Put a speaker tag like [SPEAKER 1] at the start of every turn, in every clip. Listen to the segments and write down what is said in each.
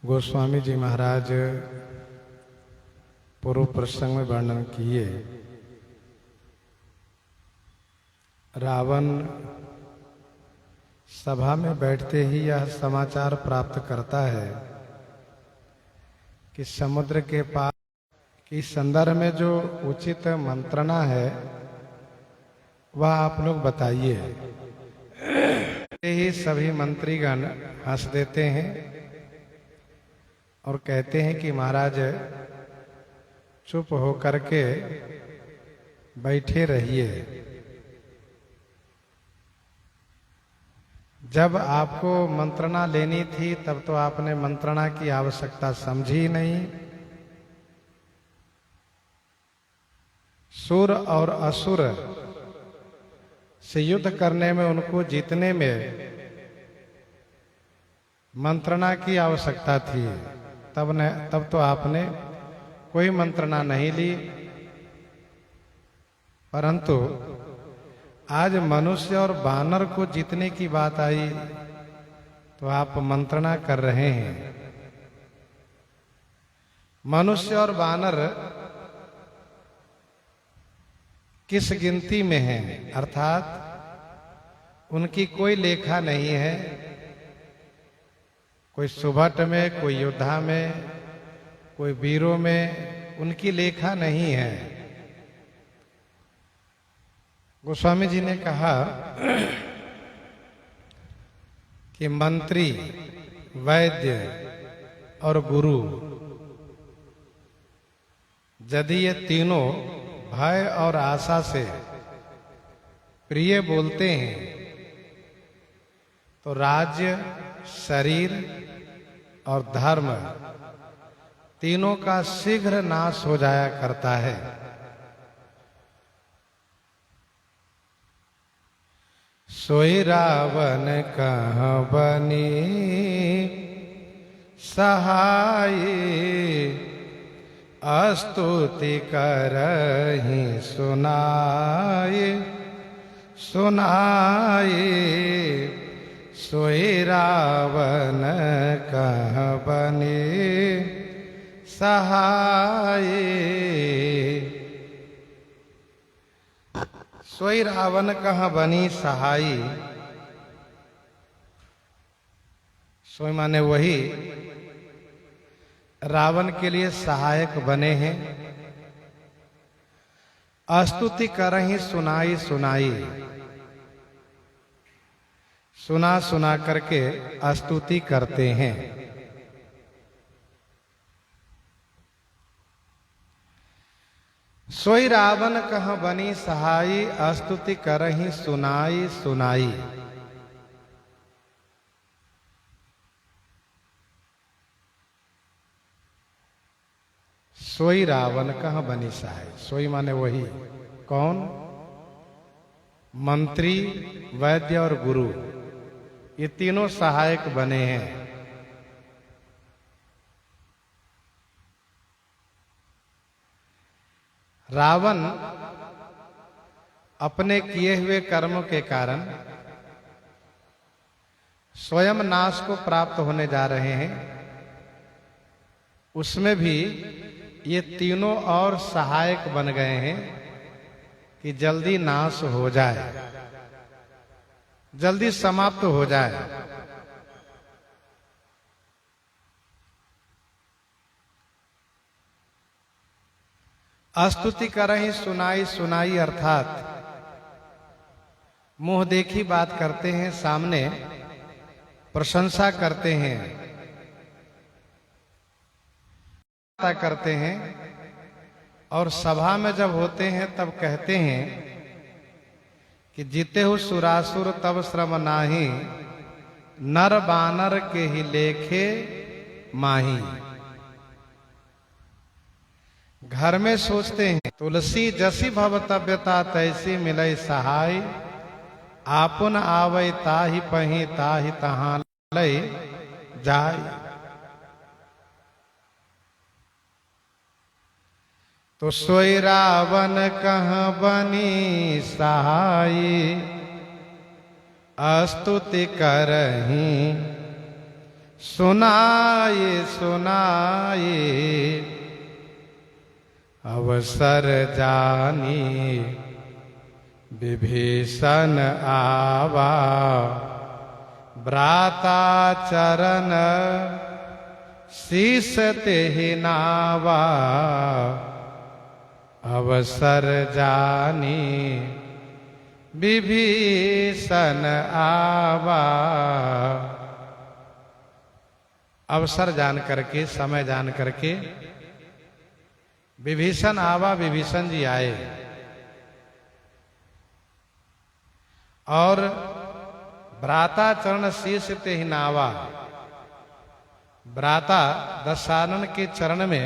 [SPEAKER 1] गोस्वामी जी महाराज पूर्व प्रसंग में वर्णन किए। रावण सभा में बैठते ही यह समाचार प्राप्त करता है कि समुद्र के पार की संदर्भ में जो उचित मंत्रणा है वह आप लोग बताइए। ही सभी मंत्रीगण हंस देते हैं और कहते हैं कि महाराज चुप होकर के बैठे रहिए। जब आपको मंत्रणा लेनी थी तब तो आपने मंत्रणा की आवश्यकता समझी नहीं। सुर और असुर से युद्ध करने में, उनको जीतने में मंत्रणा की आवश्यकता थी। तब तो आपने कोई मंत्रणा नहीं ली। परंतु आज मनुष्य और वानर को जीतने की बात आई तो आप मंत्रणा कर रहे हैं। मनुष्य और वानर किस गिनती में हैं, अर्थात उनकी कोई लेखा नहीं है। कोई सुभट में, कोई योद्धा में, कोई वीरों में उनकी लेखा नहीं है। गोस्वामी जी ने कहा कि मंत्री, वैद्य और गुरु यदि ये तीनों भय और आशा से प्रिय बोलते हैं तो राज्य, शरीर और धर्म तीनों का शीघ्र नाश हो जाया करता है। सोई रावण कहाँ बनी सहाय, स्तुति करहि सुनाए सुनाए। सोई रावण कहाँ बने सहाय। सोई रावण कहाँ बनी सहाई। सोई माने वही रावण के लिए सहायक बने हैं। स्तुति करहि सुनाई सुनाई, सुना सुना करके स्तुति करते हैं। सोई रावण कहाँ बनी सहाई, स्तुति करहि सुनाई सुनाई। सोई रावण कहाँ बनी सहाय। सोई माने वही कौन? मंत्री, वैद्य और गुरु, ये तीनों सहायक बने हैं। रावण अपने किए हुए कर्मों के कारण स्वयं नाश को प्राप्त होने जा रहे हैं। उसमें भी ये तीनों और सहायक बन गए हैं कि जल्दी नाश हो जाए, जल्दी समाप्त हो जाए। स्तुति करहि सुनाई सुनाई अर्थात मुंह देखी बात करते हैं, सामने प्रशंसा करते हैं, करते हैं और सभा में जब होते हैं तब कहते हैं कि जीते हो सुरासुर तब श्रम नाही, नर बानर के ही लेखे माही। घर में सोचते हैं तुलसी जसी भवतव्यता तैसी मिलई सहाय, आपुन आवै ताहि पहि ताहि तहां लय जाय। तो सोई रावण कहाँ बनी सहाय, स्तुति करहि सुनाए सुनाए अवसर जानी विभीषण आवा भ्राता चरण शीस तेहि नावा अवसर जानी विभीषण आवा। अवसर जान करके, समय जान करके विभीषण आवा, विभीषण जी आए और भ्राता चरण शीस तेहि नावा। भ्राता दशानन के चरण में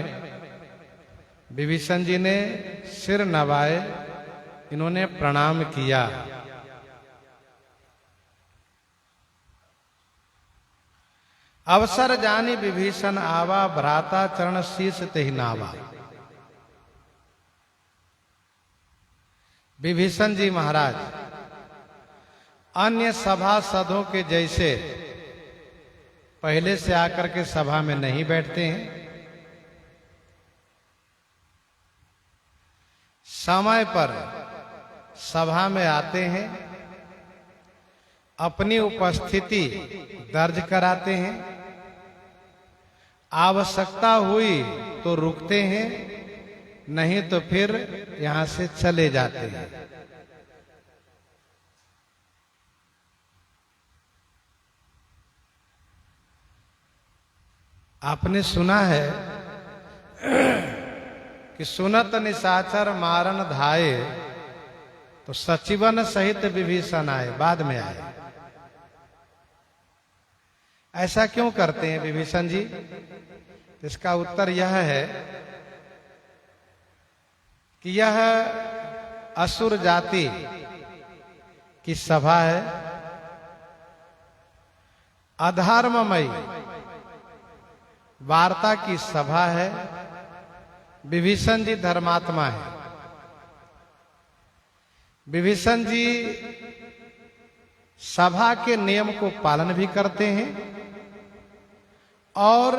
[SPEAKER 1] विभीषण जी ने सिर नवाए, इन्होंने प्रणाम किया। अवसर जानी विभीषण आवा भ्राता चरण शीस तेहि नावा। विभीषण जी महाराज अन्य सभासदों के जैसे पहले से आकर के सभा में नहीं बैठते हैं। समय पर सभा में आते हैं, अपनी उपस्थिति दर्ज कराते हैं, आवश्यकता हुई तो रुकते हैं, नहीं तो फिर यहां से चले जाते हैं। आपने सुना है कि सुनत निशाचर मारन धाये तो सचिवन सहित विभीषण आए, बाद में आए। ऐसा क्यों करते हैं विभीषण जी? इसका उत्तर यह है कि यह असुर जाति की सभा है, अधर्ममयी वार्ता की सभा है। विभीषण जी धर्मात्मा है। विभीषण जी सभा के नियम को पालन भी करते हैं और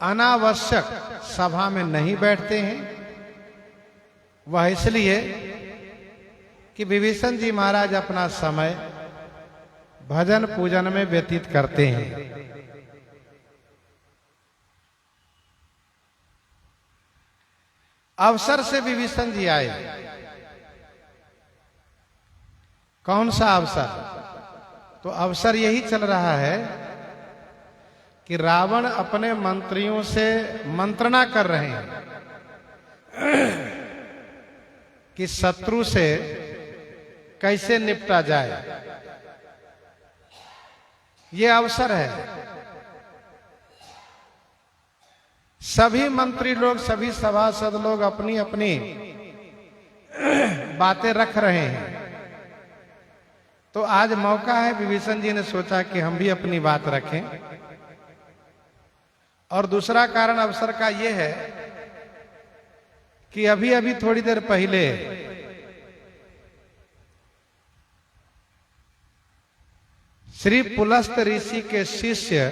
[SPEAKER 1] अनावश्यक सभा में नहीं बैठते हैं। वह इसलिए कि विभीषण जी महाराज अपना समय भजन पूजन में व्यतीत करते हैं। अवसर से विभीषण जी आए। कौन सा अवसर? तो अवसर यही चल रहा है कि रावण अपने मंत्रियों से मंत्रणा कर रहे हैं कि शत्रु से कैसे निपटा जाए। ये अवसर है। सभी मंत्री लोग, सभी सभासद लोग अपनी अपनी बातें रख रहे हैं। तो आज मौका है, विभीषण जी ने सोचा कि हम भी अपनी बात रखें। और दूसरा कारण अवसर का यह है कि अभी अभी थोड़ी देर पहले श्री पुलस्त ऋषि के शिष्य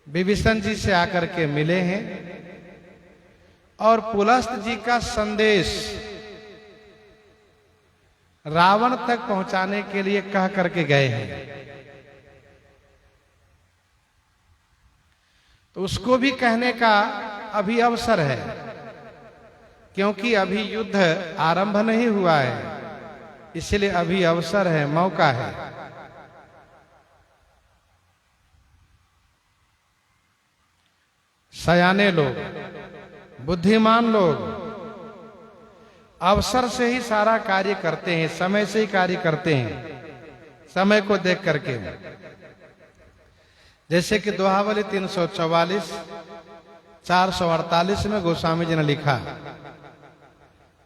[SPEAKER 1] विभीषण जी से आकर के मिले हैं और पुलस्त जी का संदेश रावण तक पहुंचाने के लिए कह करके गए हैं। तो उसको भी कहने का अभी अवसर है, क्योंकि अभी युद्ध आरंभ नहीं हुआ है, इसलिए अभी अवसर है, मौका है। सयाने लोग, बुद्धिमान लोग अवसर से ही सारा कार्य करते हैं, समय से ही कार्य करते हैं, समय को देख करके। जैसे कि दोहावली 344 448 में गोस्वामी जी ने लिखा।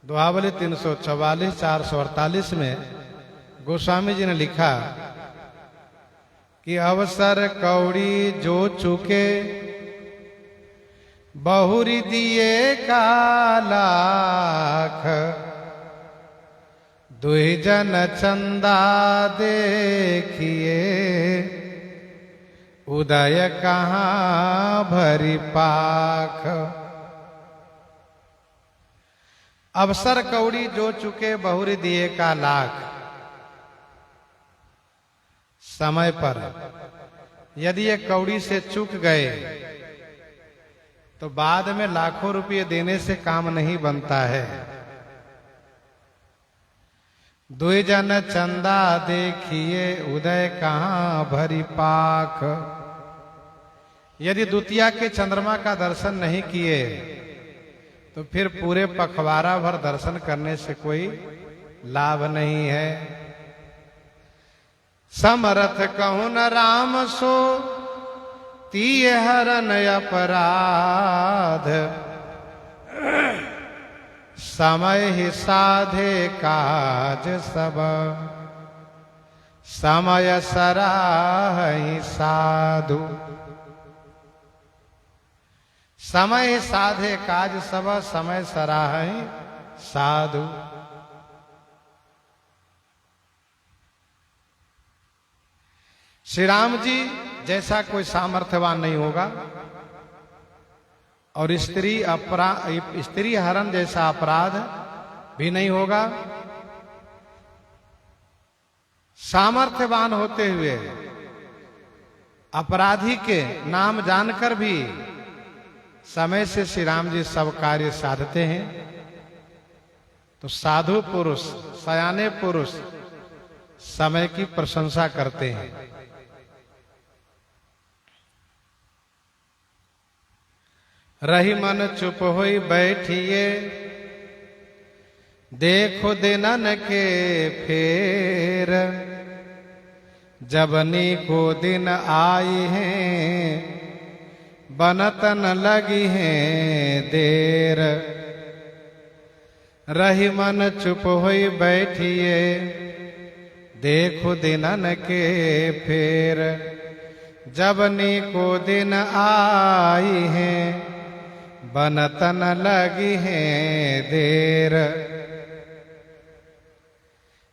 [SPEAKER 1] दोहावली 344 448 में गोस्वामी जी ने लिखा कि अवसर कौड़ी जो चुके बहुरी दिए का लाख, दुहिजन चंदा देखिए उदय कहाँ भरी पाख। अवसर कौड़ी जो चुके बहुरी दिए का लाख। समय पर यदि ये कौड़ी से चूक गए तो बाद में लाखों रुपये देने से काम नहीं बनता है। दुई जन चंदा देखिए उदय कहाँ भरी पाख। यदि द्वितीया के चंद्रमा का दर्शन नहीं किए तो फिर पूरे पखवाड़ा भर दर्शन करने से कोई लाभ नहीं है। समरथ कहूं न राम सो तीय हरन अपराध। समय ही साधे काज सब समय सराहि साधु। समय ही साधे काज सब समय सराहि साधु। श्री राम जी जैसा कोई सामर्थ्यवान नहीं होगा और स्त्री हरण जैसा अपराध भी नहीं होगा। सामर्थ्यवान होते हुए अपराधी के नाम जानकर भी समय से श्री राम जी सब कार्य साधते हैं। तो साधु पुरुष सयाने पुरुष समय की प्रशंसा करते हैं। रही मन चुप होई बैठिए देखो दिनन के फेर। जबनी को दिन आई हैं बनतन लगी हैं देर। रही मन चुप होई बैठिए देखो दिनन के फेर। जबनी को दिन आई हैं बनतन लगी हैं देर।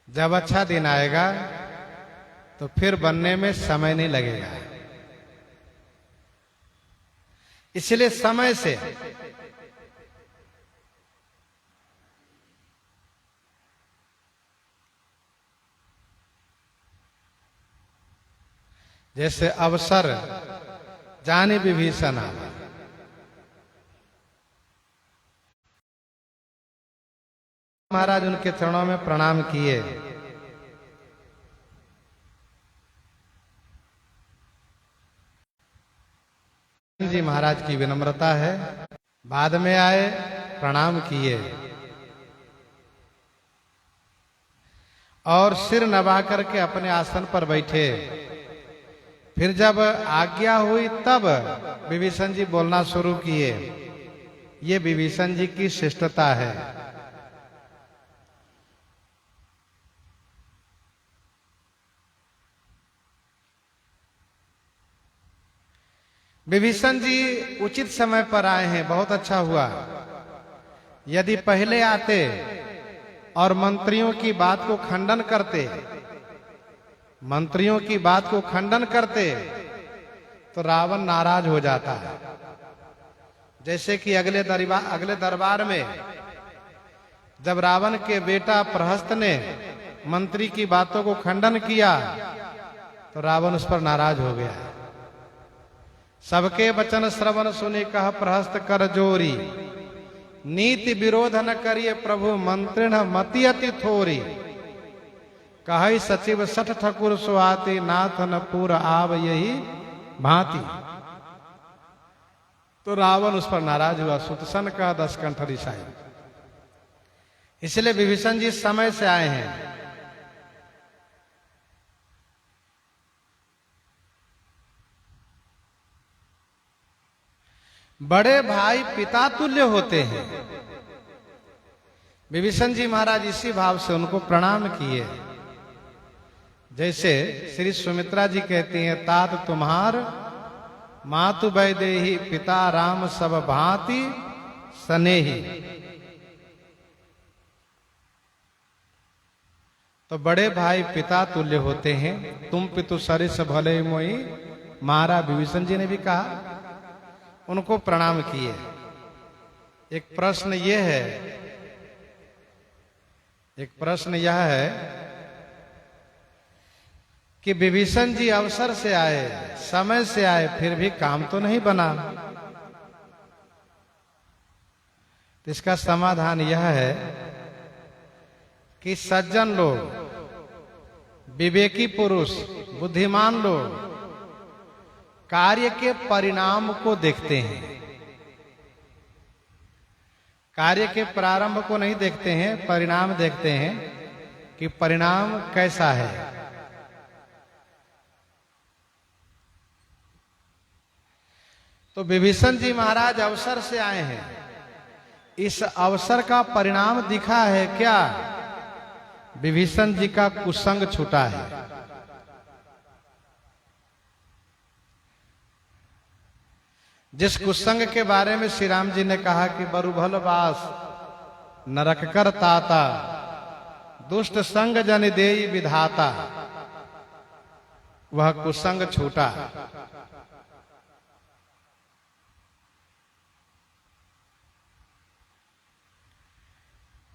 [SPEAKER 1] जब अच्छा दिन आएगा तो फिर बनने में समय नहीं लगेगा। इसलिए समय से जैसे अवसर जाने विभीषण आवा। महाराज उनके चरणों में प्रणाम किए। जी महाराज की विनम्रता है। बाद में आए प्रणाम किए और सिर नभा करके अपने आसन पर बैठे। फिर जब आज्ञा हुई तब विभीषण जी बोलना शुरू किए। ये विभीषण जी की शिष्टता है। विभीषण जी उचित समय पर आए हैं, बहुत अच्छा हुआ। यदि पहले आते और मंत्रियों की बात को खंडन करते, मंत्रियों की बात को खंडन करते तो रावण नाराज हो जाता है। जैसे कि अगले दरबार में जब रावण के बेटा प्रहस्त ने मंत्री की बातों को खंडन किया तो रावण उस पर नाराज हो गया। सबके वचन श्रवण सुने कह प्रहस्त कर जोरी। नीति विरोध न करिए प्रभु मंत्रिण मति अति थोरी। कहि सचिव सठ ठकुर सुहाती नाथ न पूर आव यही भांति। तो रावण उस पर नाराज हुआ। सुतसन का 10 कंठ रिसाई। इसलिए विभीषण जी समय से आए हैं। बड़े भाई पिता तुल्य होते हैं। विभीषण जी महाराज इसी भाव से उनको प्रणाम किए। जैसे श्री सुमित्रा जी कहती हैं, तात तुम्हार मातु वैदेही पिता राम सब भांति स्नेही। तो बड़े भाई पिता तुल्य होते हैं। तुम पितु सरिस भले मोई महाराज विभीषण जी ने भी कहा, उनको प्रणाम किए। एक प्रश्न यह है कि विभीषण जी अवसर से आए, समय से आए, फिर भी काम तो नहीं बना। तो इसका समाधान यह है कि सज्जन लोग, विवेकी पुरुष, बुद्धिमान लोग कार्य के परिणाम को देखते हैं, कार्य के प्रारंभ को नहीं देखते हैं, परिणाम देखते हैं कि परिणाम कैसा है। तो विभीषण जी महाराज अवसर से आए हैं, इस अवसर का परिणाम दिखा है क्या? विभीषण जी का कुसंग छूटा है। जिस कुसंग के बारे में श्री राम जी ने कहा कि बरुभल वास नरक कर ताता, दुष्ट संग जन देई विधाता, वह कुसंग छूटा।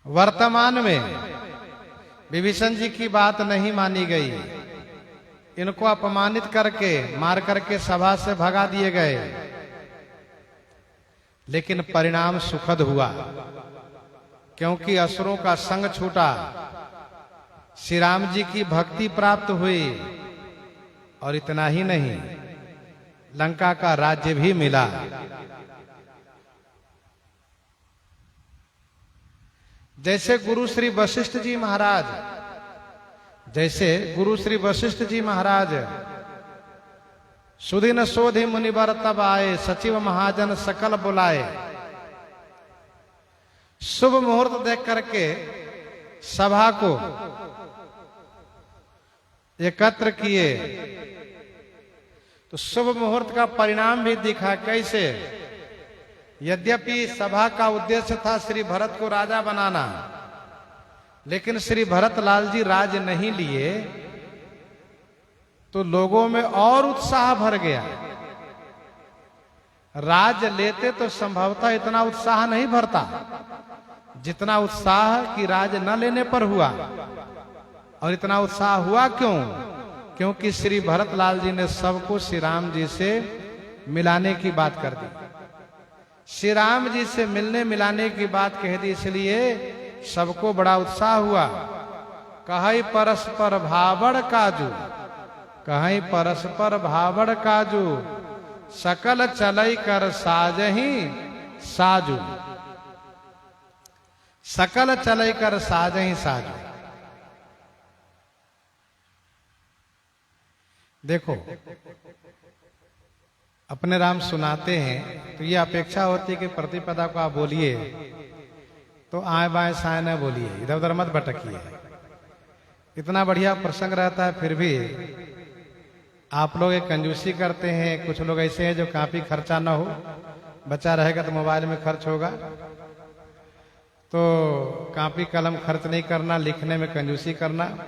[SPEAKER 1] वर्तमान में विभीषण जी की बात नहीं मानी गई, इनको अपमानित करके, मार करके सभा से भगा दिए गए, लेकिन परिणाम सुखद हुआ, क्योंकि असुरों का संग छूटा, श्री राम जी की भक्ति प्राप्त हुई, और इतना ही नहीं, लंका का राज्य भी मिला। जैसे गुरु श्री वशिष्ठ जी महाराज सुदिन सोधि मुनिवर तब आए, सचिव महाजन सकल बुलाए। शुभ मुहूर्त देख करके सभा को एकत्र किए, तो शुभ मुहूर्त का परिणाम भी दिखा। कैसे? यद्यपि सभा का उद्देश्य था श्री भरत को राजा बनाना, लेकिन श्री भरत लाल जी राज नहीं लिए, तो लोगों में और उत्साह भर गया। राज लेते तो संभवतः इतना उत्साह नहीं भरता जितना उत्साह कि राज न लेने पर हुआ। और इतना उत्साह हुआ क्यों? क्योंकि श्री भरत लाल जी ने सबको श्री राम जी से मिलाने की बात कर दी, श्री राम जी से मिलने मिलाने की बात कह दी, इसलिए सबको बड़ा उत्साह हुआ। कहीं परस्पर भावड़ काजू, कहीं परस्पर भावड़ काजू, सकल चलई कर साजही साजू, सकल चलई कर साजही साजू। देखो, अपने राम सुनाते हैं तो ये अपेक्षा होती है कि प्रतिपदा को आप बोलिए तो आए बाएं साए न बोलिए, इधर उधर मत भटकिए। इतना बढ़िया प्रसंग रहता है, फिर भी आप लोग एक कंजूसी करते हैं। कुछ लोग ऐसे हैं जो काफी खर्चा ना हो, बचा रहेगा तो मोबाइल में खर्च होगा, तो कापी कलम खर्च नहीं करना, लिखने में कंजूसी करना।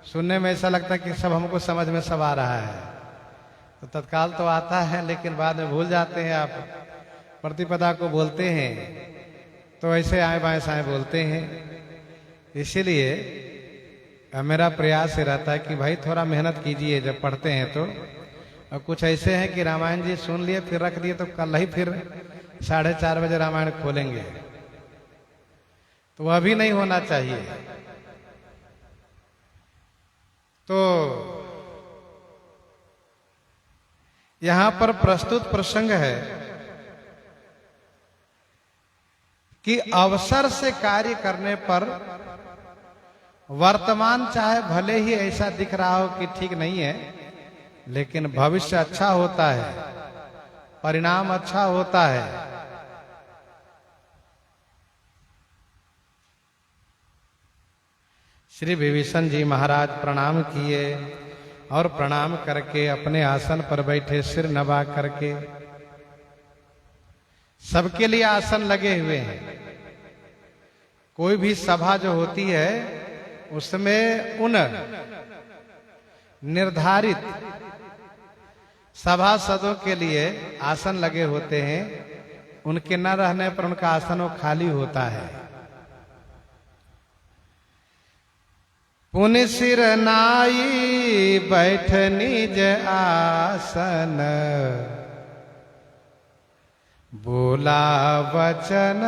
[SPEAKER 1] सुनने में ऐसा लगता है कि सब हमको समझ में सब आ रहा है, तो तत्काल तो आता है, लेकिन बाद में भूल जाते हैं। आप प्रतिपदा को बोलते हैं तो ऐसे आए बाएं साए बोलते हैं। इसीलिए मेरा प्रयास ये रहता है कि भाई थोड़ा मेहनत कीजिए जब पढ़ते हैं तो। और कुछ ऐसे हैं कि रामायण जी सुन लिए फिर रख दिए, तो कल ही फिर 4:30 बजे रामायण खोलेंगे, तो वह भी नहीं होना चाहिए। तो यहां पर प्रस्तुत प्रसंग है कि अवसर से कार्य करने पर वर्तमान चाहे भले ही ऐसा दिख रहा हो कि ठीक नहीं है, लेकिन भविष्य अच्छा होता है, परिणाम अच्छा होता है। श्री विभीषण जी महाराज प्रणाम किए और प्रणाम करके अपने आसन पर बैठे, सिर नवा करके। सबके लिए आसन लगे हुए हैं। कोई भी सभा जो होती है उसमें उन निर्धारित सभासदों के लिए आसन लगे होते हैं, उनके न रहने पर उनका आसन वो खाली होता है। पुनि सिर नाई बैठ निज आसन, बोला वचन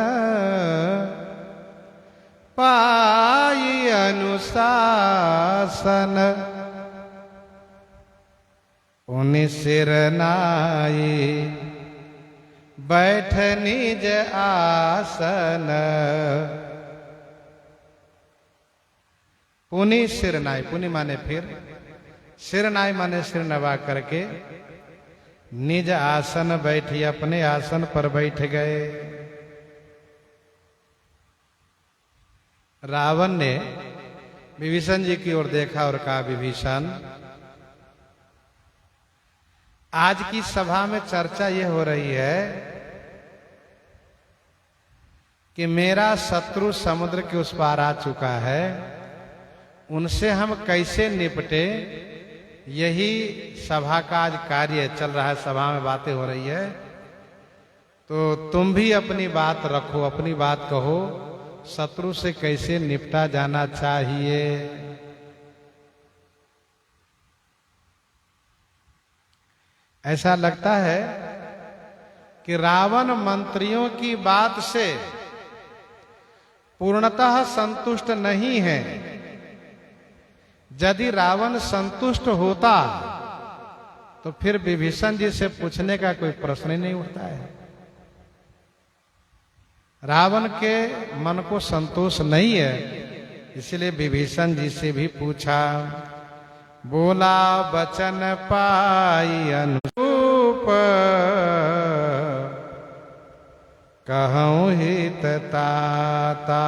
[SPEAKER 1] पाई अनुशासन। पुनि सिर नाई बैठ निज आसन, पुनि सिर नाई, पुनि माने फिर, सिर नाई माने सिर नवा करके निज आसन बैठी, अपने आसन पर बैठ गए। रावण ने विभीषण जी की ओर देखा और कहा, विभीषण, आज की सभा में चर्चा यह हो रही है कि मेरा शत्रु समुद्र के उस पार आ चुका है, उनसे हम कैसे निपटे, यही सभा का आज कार्य चल रहा है। सभा में बातें हो रही है, तो तुम भी अपनी बात रखो, अपनी बात कहो, शत्रु से कैसे निपटा जाना चाहिए। ऐसा लगता है कि रावण मंत्रियों की बात से पूर्णतः संतुष्ट नहीं है। यदि रावण संतुष्ट होता तो फिर विभीषण जी से पूछने का कोई प्रश्न ही नहीं उठता है। रावण के मन को संतोष नहीं है, इसलिए विभीषण जी से भी पूछा। बोला वचन पाई अनुरूप, कहूँ हित ताता,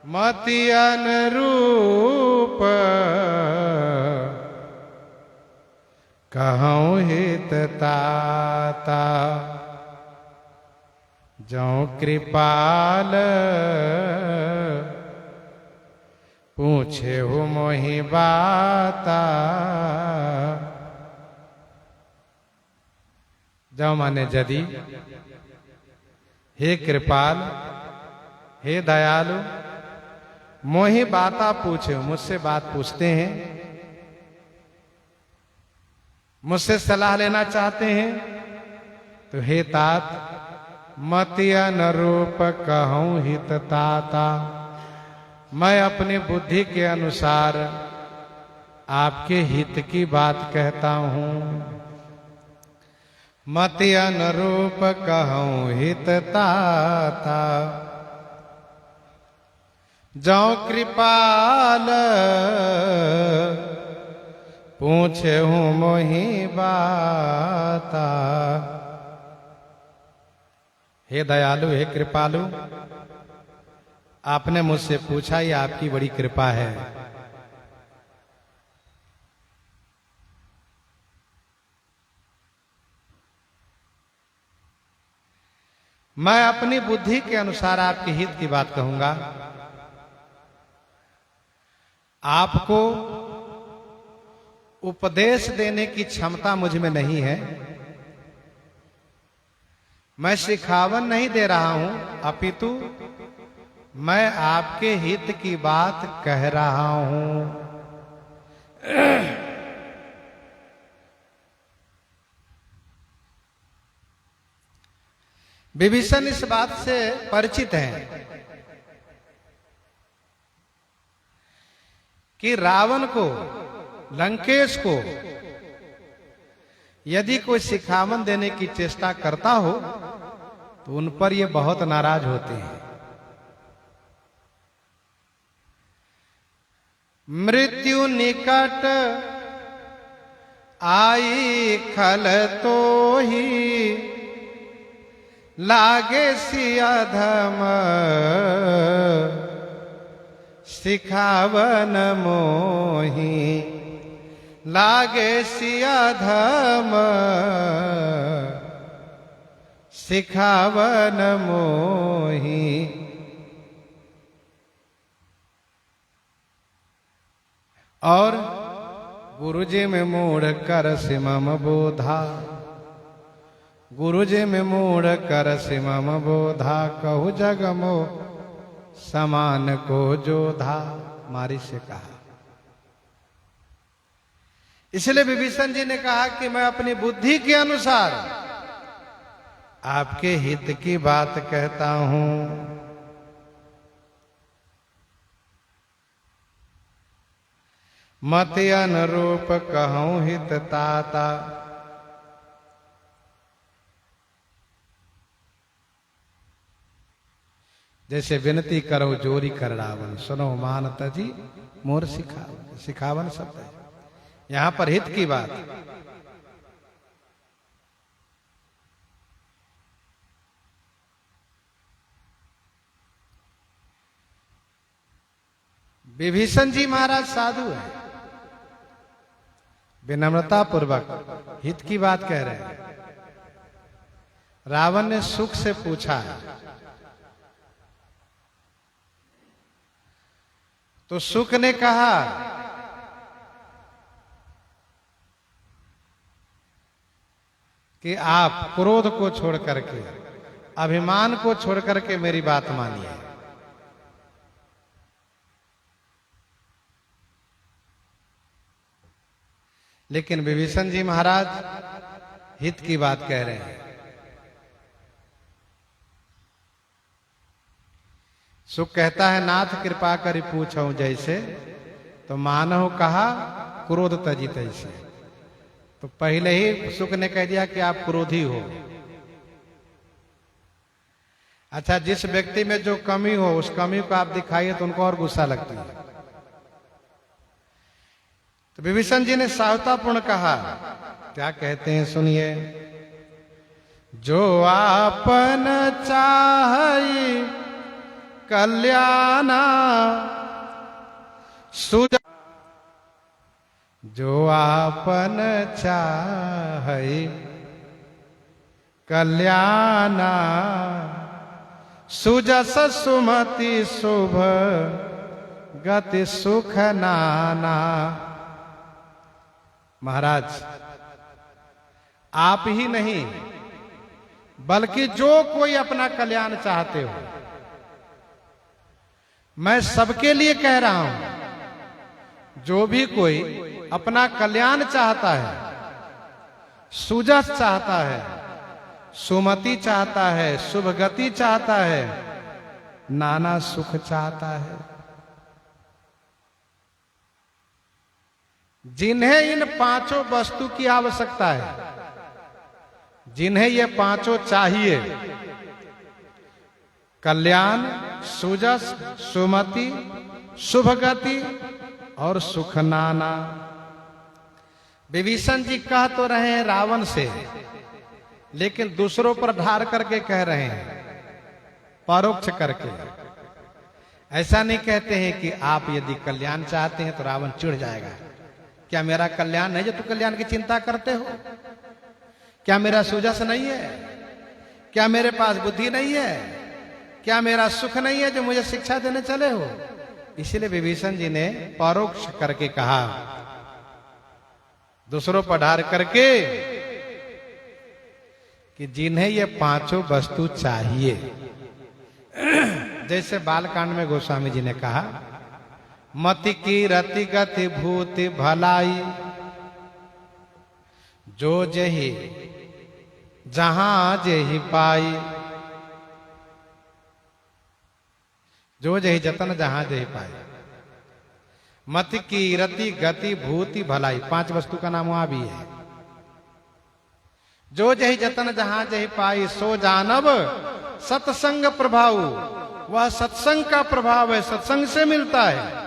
[SPEAKER 1] मति अनुरूप, कहूँ हित ताता। जो कृपाल पूछे हो मोहि बाता। जो माने यदि, हे कृपाल, हे दयालु, मोहि बाता पूछे, मुझसे बात पूछते हैं, मुझसे सलाह लेना चाहते हैं, तो हे तात, मति अनुरूप कहूँ हित ताता। मैं अपनी बुद्धि के अनुसार आपके हित की बात कहता हूँ। मति अनुरूप कहूँ हित ताता। जो कृपाल पूछे हूँ मोहि बाता। हे दयालु, हे कृपालु, आपने मुझसे पूछा, ये आपकी बड़ी कृपा है। मैं अपनी बुद्धि के अनुसार आपके हित की बात कहूंगा। आपको उपदेश देने की क्षमता मुझ में नहीं है। मैं सिखावन नहीं दे रहा हूं, अपितु मैं आपके हित की बात कह रहा हूं। विभीषण इस बात से परिचित हैं कि रावण को, लंकेश को यदि कोई सिखावन देने की चेष्टा करता हो तो उन पर ये बहुत नाराज होते हैं। मृत्यु निकट आई खल तो ही, लागे सिया धम सिखावन मोही। लागे सिया धम सिखावन मोही। और गुरुजी में मूढ़ कर सिमम बोधा, गुरुजी में मूढ़ कर सिमम बोधा, कहु जग मो समान को जोधा। मारी से कहा। इसलिए विभीषण जी ने कहा कि मैं अपनी बुद्धि के अनुसार आपके हित की बात कहता हूं। मत अनुरूप कहूं हित ताता, जैसे विनती करो जोरी कर रावण, सुनो मानत जी मोर सिखावन। सिखावन शब्द है यहां पर हित की बात। विभीषण जी महाराज साधु है, विनम्रता पूर्वक हित की बात कह रहे हैं। रावण ने सुख से पूछा है तो सुख ने कहा कि आप क्रोध को छोड़ करके, अभिमान को छोड़ करके मेरी बात मानिए। लेकिन विभीषण जी महाराज हित की बात कह रहे हैं। सुख कहता है नाथ कृपा करी पूछूं जैसे, तो मानव कहा क्रोध तजी तैसे। तो पहले ही सुख ने कह दिया कि आप क्रोधी हो। अच्छा, जिस व्यक्ति में जो कमी हो उस कमी को आप दिखाइए तो उनको और गुस्सा लगती है। तो विभीषण जी ने सावधापूर्ण कहा, क्या कहते हैं सुनिए। जो आपन चाहि कल्याणा सुजा, जो आपन चाहि कल्याणा सुजस सुमति शुभ गति सुख नाना। महाराज आप ही नहीं बल्कि जो कोई अपना कल्याण चाहते हो, मैं सबके लिए कह रहा हूं। जो भी कोई अपना कल्याण चाहता है, सुजस चाहता है, सुमति चाहता है, शुभ गति चाहता है, नाना सुख चाहता है, जिन्हें इन पांचों वस्तु की आवश्यकता है, जिन्हें ये पांचों चाहिए, कल्याण, सुजस, सुमति, शुभ गति और सुख नाना। विभीषण जी कह तो रहे हैं रावण से, लेकिन दूसरों पर ढार करके कह रहे हैं, परोक्ष करके। ऐसा नहीं कहते हैं कि आप यदि कल्याण चाहते हैं तो रावण चिढ़ जाएगा। क्या मेरा कल्याण नहीं जो तू कल्याण की चिंता करते हो? क्या मेरा सुजस नहीं है? क्या मेरे पास बुद्धि नहीं है? क्या मेरा सुख नहीं है जो मुझे शिक्षा देने चले हो? इसलिए विभीषण जी ने परोक्ष करके कहा, दूसरों पर ढार करके, कि जिन्हें ये पांचों वस्तु चाहिए। जैसे बालकांड में गोस्वामी जी ने कहा, मति की रति गति भूति भलाई, जो जही जहां जही पाई, जो जही जतन जहां जही पाई। मति की रति गति भूति भलाई, पांच वस्तु का नाम वहां भी है। जो जही जतन जहां जही पाई, सो जानब सत्संग प्रभाव। वह सत्संग का प्रभाव है, सत्संग से मिलता है।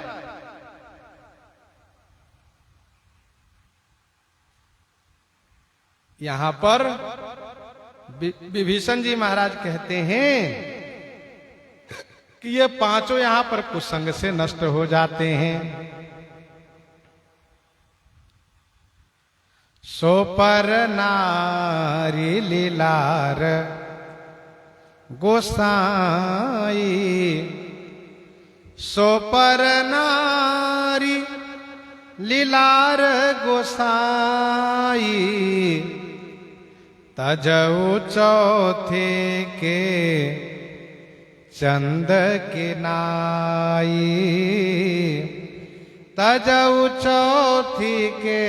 [SPEAKER 1] यहां पर विभीषण जी महाराज कहते हैं कि ये पांचों यहां पर कुसंग से नष्ट हो जाते हैं। सो पर नारी लीलार गोसाई, सो पर नारी लीलार गोसाई तजऊ चौथे के चंद के नाई तजऊ चौथी के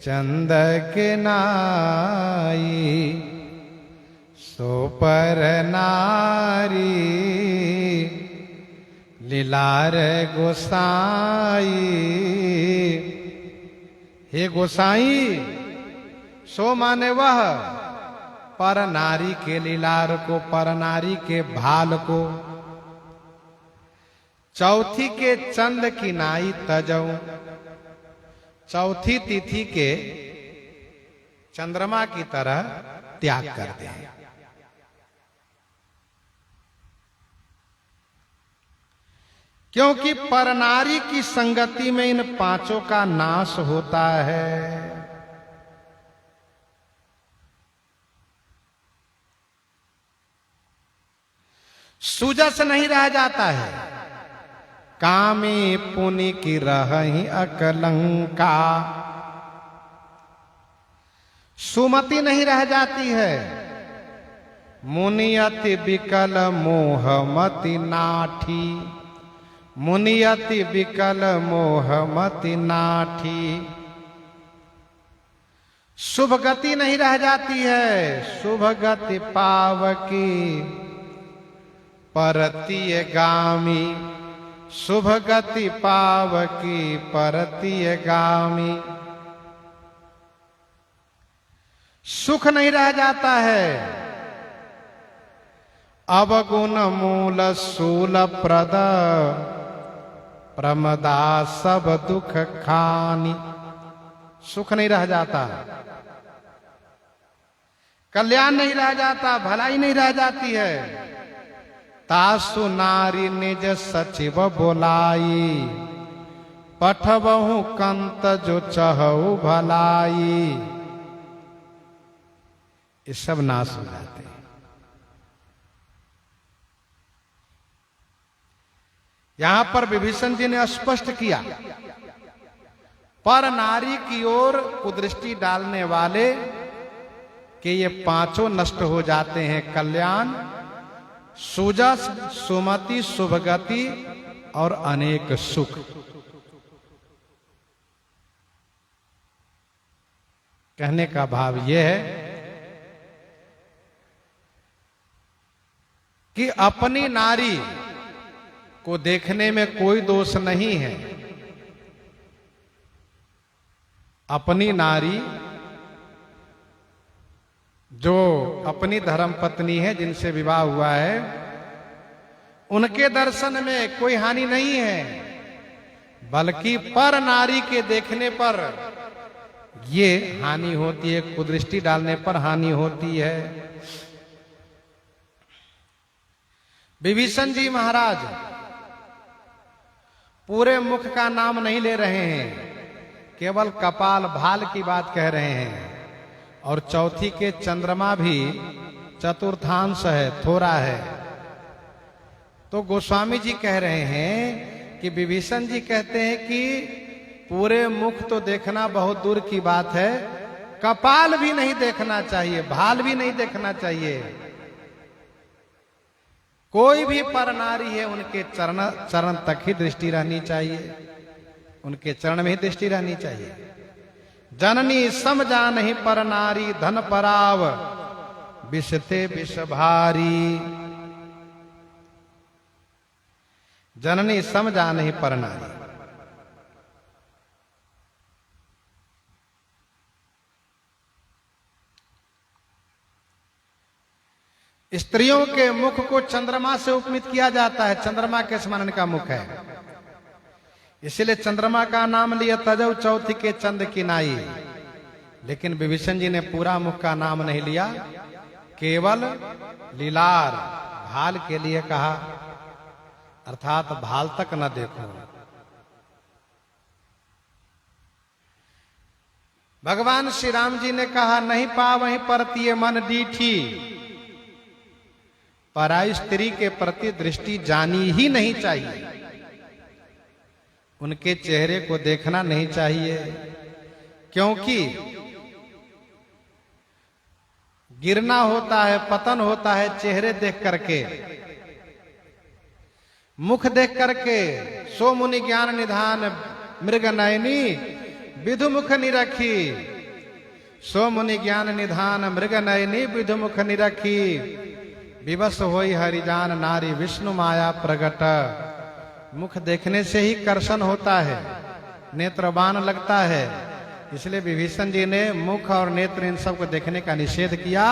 [SPEAKER 1] चंद के नाई सो पर नारी लीलार गोसाई। हे गोसाई, सो माने वह पर नारी के लीलार को, पर नारी के भाल को, चौथी के चंद की नाई तजऊ, चौथी तिथि के चंद्रमा की तरह त्याग कर दे। क्योंकि परनारी की संगति में इन पांचों का नाश होता है। सुजस नहीं रह जाता है, कामी पुनि की रही अकलंका। सुमति नहीं रह जाती है, मुनियति विकल मोहमति नाठी। मुनियति विकल मोहमति नाठी। शुभ गति नहीं रह जाती है, शुभ गति पावकी परतीय गामी। शुभ गति पावकी परतीय गामी। सुख नहीं रह जाता है, अवगुण मूल शूल प्रद प्रमदा सब दुख खानी। सुख नहीं रह जाता, कल्याण नहीं रह जाता, भलाई नहीं रह जाती है। तासु नारी निज सचिव बोलाई, पठबहु कंत जो चहु भलाई। ये सब नाश हो जाते हैं। यहां पर विभीषण जी ने स्पष्ट किया, पर नारी की ओर कुदृष्टि डालने वाले कि ये पांचों नष्ट हो जाते हैं। कल्याण, सुजस, सुमति, शुभगति और अनेक सुख। कहने का भाव यह है कि अपनी नारी को देखने में कोई दोष नहीं है। अपनी नारी जो अपनी धर्म पत्नी है, जिनसे विवाह हुआ है, उनके दर्शन में कोई हानि नहीं है, बल्कि पर नारी के देखने पर ये हानि होती है, कुदृष्टि डालने पर हानि होती है। विभीषण जी महाराज पूरे मुख का नाम नहीं ले रहे हैं, केवल कपाल भाल की बात कह रहे हैं। और चौथी के चंद्रमा भी चतुर्थांश है, थोड़ा है। तो गोस्वामी जी कह रहे हैं कि विभीषण जी कहते हैं कि पूरे मुख तो देखना बहुत दूर की बात है, कपाल भी नहीं देखना चाहिए, भाल भी नहीं देखना चाहिए। कोई भी पर नारी है, उनके चरण तक ही दृष्टि रहनी चाहिए, उनके चरण में ही दृष्टि रहनी चाहिए। जननी सम जानहि पर नारी, धन पराव विषते विष भारी। जननी सम जानहि पर नारी। स्त्रियों के मुख को चंद्रमा से उपमित किया जाता है, चंद्रमा के समान का मुख है, इसलिए चंद्रमा का नाम लिया तजऊ चौथी के चंद की नाई। लेकिन विभीषण जी ने पूरा मुख का नाम नहीं लिया, केवल लीलार भाल के लिए कहा, अर्थात भाल तक न देखो। भगवान श्री राम जी ने कहा, नहीं पावहि परतीय मन डीठी। पराई स्त्री के प्रति दृष्टि जानी ही नहीं चाहिए। उनके चेहरे को देखना नहीं चाहिए, क्योंकि गिरना होता है, पतन होता है चेहरे देख करके, मुख देख करके। सो मुनि ज्ञान निधान मृग नयनी विधु मुख निरखी। सो मुनि ज्ञान निधान मृग नयनी विधु मुख निरखी। विवश होई हरिजान नारी विष्णु माया प्रगट। मुख देखने से ही कर्षण होता है, नेत्रबान लगता है। इसलिए विभीषण जी ने मुख और नेत्र इन सब को देखने का निषेध किया।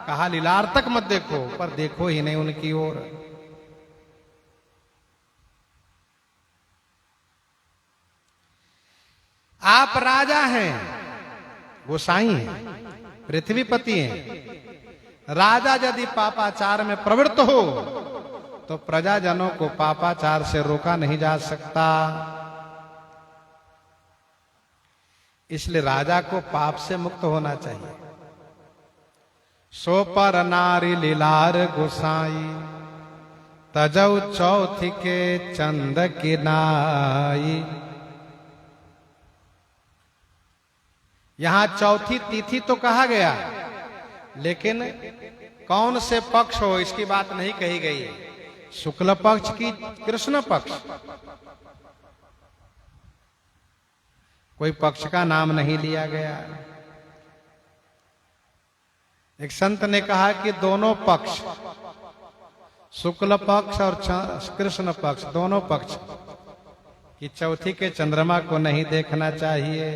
[SPEAKER 1] कहा लीलार तक मत देखो, पर देखो ही नहीं उनकी ओर। आप राजा हैं, गोसाई हैं, पृथ्वीपति हैं। राजा यदि पापाचार में प्रवृत्त हो तो प्रजाजनों को पापाचार से रोका नहीं जा सकता। इसलिए राजा को पाप से मुक्त होना चाहिए। सो पर नारी लीलार गोसाई तजौ चौथी के चंद की नाई। यहां चौथी तिथि तो कहा गया, लेकिन कौन से पक्ष हो इसकी बात नहीं कही गई है। शुक्ल पक्ष की कृष्ण पक्ष, कोई पक्ष का नाम नहीं लिया गया। एक संत ने कहा कि दोनों पक्ष, शुक्ल पक्ष और कृष्ण पक्ष, दोनों पक्ष की चौथी के चंद्रमा को नहीं देखना चाहिए।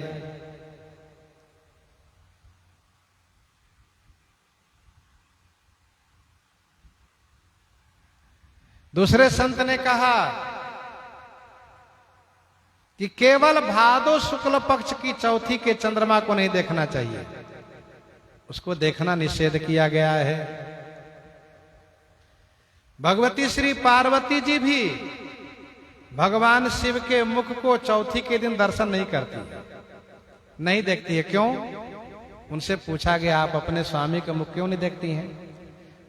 [SPEAKER 1] दूसरे संत ने कहा कि केवल भादो शुक्ल पक्ष की चौथी के चंद्रमा को नहीं देखना चाहिए, उसको देखना निषेध किया गया है। भगवती श्री पार्वती जी भी भगवान शिव के मुख को चौथी के दिन दर्शन नहीं करती, नहीं देखती है। क्यों? उनसे पूछा गया आप अपने स्वामी का मुख क्यों नहीं देखती हैं?